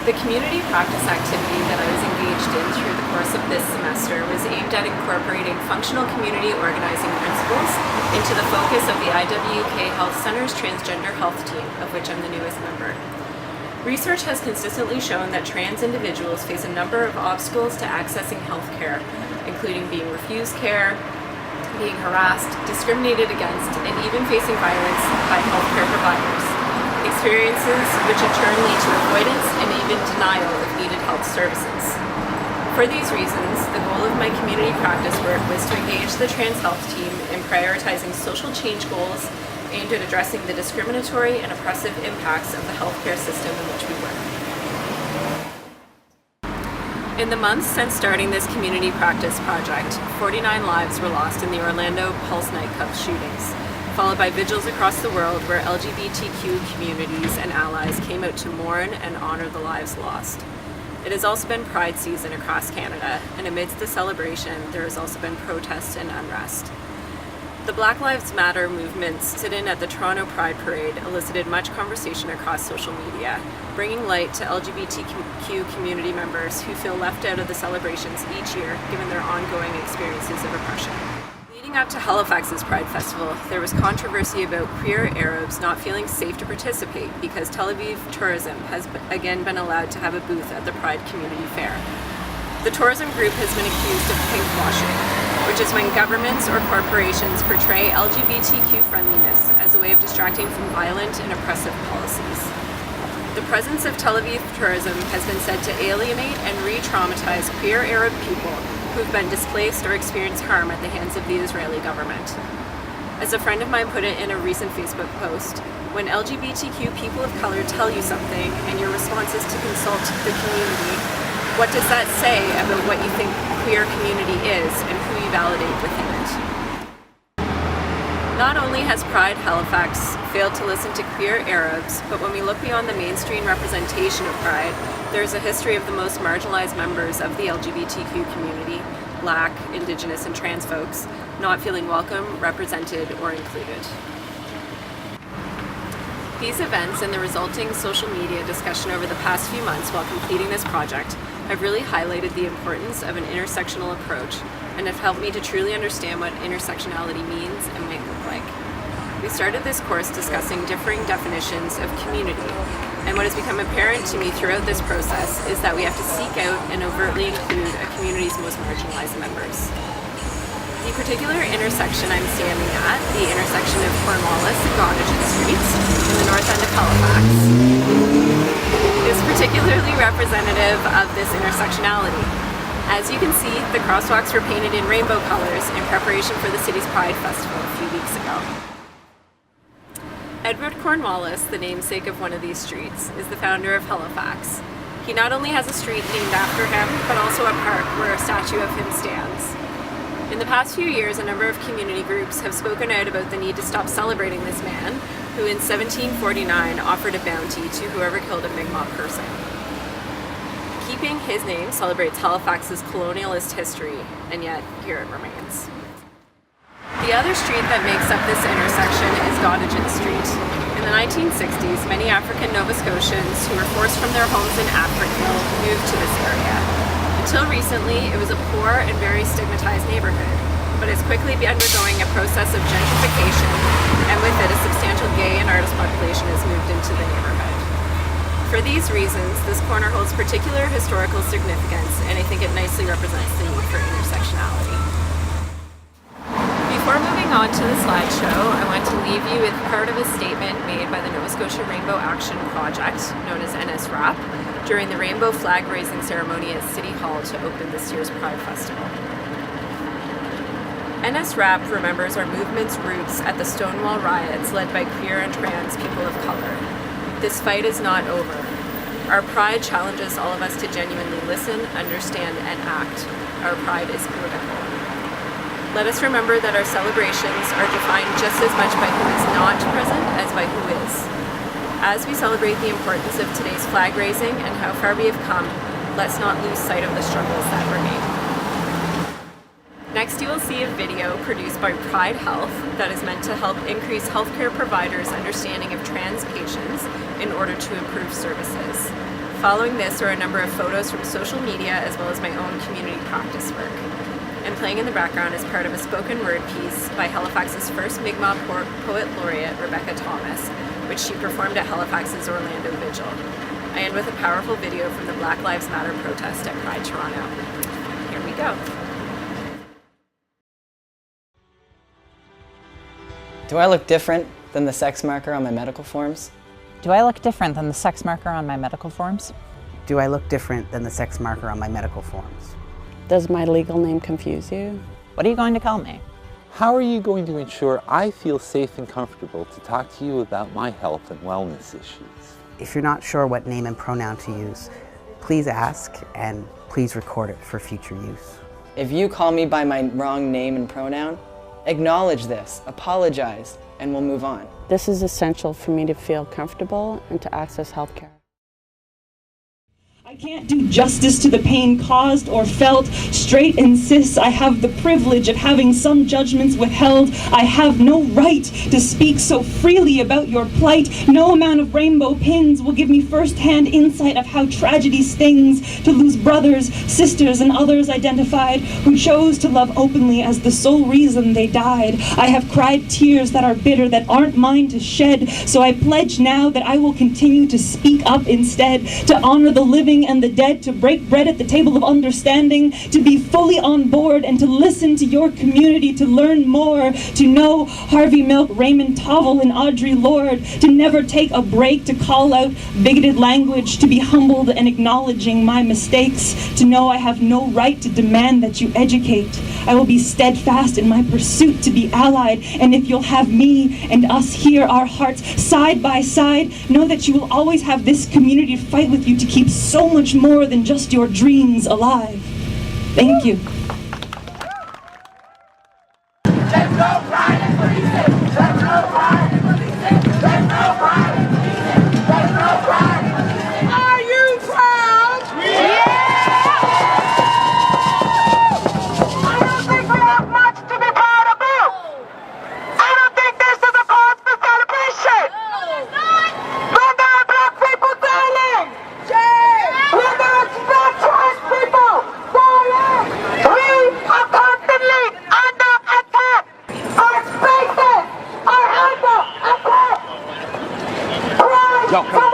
The community practice activity that I was engaged in through the course of this semester was aimed at incorporating functional community organizing principles into the focus of the IWK Health Center's transgender health team, of which I'm the newest member. Research has consistently shown that trans individuals face a number of obstacles to accessing health care, including being refused care, being harassed, discriminated against, and even facing violence by healthcare providers, experiences which in turn lead to avoidance and even denial of needed health services. For these reasons, the goal of my community practice work was to engage the trans health team in prioritizing social change goals aimed at addressing the discriminatory and oppressive impacts of the healthcare system in which we work. In the months since starting this community practice project, 49 lives were lost in the Orlando Pulse nightclub shootings, followed by vigils across the world where LGBTQ communities and allies came out to mourn and honor the lives lost. It has also been Pride season across Canada, and amidst the celebration, there has also been protests and unrest. The Black Lives Matter movement's sit-in at the Toronto Pride Parade elicited much conversation across social media, bringing light to LGBTQ community members who feel left out of the celebrations each year given their ongoing experiences of oppression. Leading up to Halifax's Pride Festival, there was controversy about queer Arabs not feeling safe to participate because Tel Aviv Tourism has again been allowed to have a booth at the Pride Community Fair. The tourism group has been accused of pinkwashing, which is when governments or corporations portray LGBTQ friendliness as a way of distracting from violent and oppressive policies. The presence of Tel Aviv Tourism has been said to alienate and re-traumatize queer Arab people who've been displaced or experienced harm at the hands of the Israeli government. As a friend of mine put it in a recent Facebook post, when LGBTQ people of color tell you something and your response is to consult the community, what does that say about what you think queer community is and who you validate within it? Not only has Pride Halifax failed to listen to queer Arabs, but when we look beyond the mainstream representation of Pride, there is a history of the most marginalized members of the LGBTQ community, Black, Indigenous, and trans folks, not feeling welcome, represented, or included. These events and the resulting social media discussion over the past few months while completing this project have really highlighted the importance of an intersectional approach and have helped me to truly understand what intersectionality means and might look like. We started this course discussing differing definitions of community, and what has become apparent to me throughout this process is that we have to seek out and overtly include a community's most marginalized members. The particular intersection I'm standing at, the intersection of Cornwallis and Gottingen Streets in the north end of Halifax, is particularly representative of this intersectionality. As you can see, the crosswalks were painted in rainbow colors in preparation for the city's Pride Festival a few weeks ago. Edward Cornwallis, the namesake of one of these streets, is the founder of Halifax. He not only has a street named after him, but also a park where a statue of him stands. In the past few years, a number of community groups have spoken out about the need to stop celebrating this man, who in 1749 offered a bounty to whoever killed a Mi'kmaq person. Keeping his name celebrates Halifax's colonialist history, and yet here it remains. The other street that makes up this intersection is Gottingen Street. In the 1960s, many African Nova Scotians who were forced from their homes in Africville moved to this area. Until recently, it was a poor and very stigmatized neighborhood, but it's quickly undergoing a process of gentrification, and with it, a substantial gay and artist population has moved into the neighborhood. For these reasons, this corner holds particular historical significance, and I think it nicely represents the need for intersectionality. Before moving on to the slideshow, I want to leave you with part of a statement made by the Nova Scotia Rainbow Action Project, known as NSRAP, during the rainbow flag raising ceremony at City Hall to open this year's Pride Festival. NSRAP remembers our movement's roots at the Stonewall riots led by queer and trans people of color. This fight is not over. Our pride challenges all of us to genuinely listen, understand, and act. Our pride is political. Let us remember that our celebrations are defined just as much by who is not present as by who is. As we celebrate the importance of today's flag raising and how far we have come, let's not lose sight of the struggles that remain. Next, you will see a video produced by Pride Health that is meant to help increase healthcare providers' understanding of trans patients in order to improve services. Following this are a number of photos from social media as well as my own community practice work. And playing in the background is part of a spoken word piece by Halifax's first Mi'kmaq poet laureate, Rebecca Thomas, which she performed at Halifax's Orlando Vigil. I end with a powerful video from the Black Lives Matter protest at Pride Toronto. Here we go. Do I look different than the sex marker on my medical forms? Do I look different than the sex marker on my medical forms? Do I look different than the sex marker on my medical forms? Does my legal name confuse you? What are you going to call me? How are you going to ensure I feel safe and comfortable to talk to you about my health and wellness issues? If you're not sure what name and pronoun to use, please ask and please record it for future use. If you call me by my wrong name and pronoun, acknowledge this, apologize, and we'll move on. This is essential for me to feel comfortable and to access healthcare. I can't do justice to the pain caused or felt. Straight insists I have the privilege of having some judgments withheld. I have no right to speak so freely about your plight. No amount of rainbow pins will give me first-hand insight of how tragedy stings to lose brothers, sisters, and others identified who chose to love openly as the sole reason they died. I have cried tears that are bitter, that aren't mine to shed. So I pledge now that I will continue to speak up instead, to honor the living and the dead, to break bread at the table of understanding, to be fully on board and to listen to your community, to learn more, to know Harvey Milk, Raymond Tovel, and Audre Lorde, to never take a break, to call out bigoted language, to be humbled and acknowledging my mistakes, to know I have no right to demand that you educate. I will be steadfast in my pursuit to be allied, and if you'll have me and us here, our hearts side by side, know that you will always have this community to fight with you to keep so much more than just your dreams alive. Thank you. There's no pride in policing. There's no pride in policing. There's no pride in policing. There's no pride in policing. Are you proud? Yeah! I don't think we have much to be proud about. I don't think this is a cause for celebration. When there are black people dying. When there are black trans people dying. We are constantly under attack. Our spaces are under attack. Pride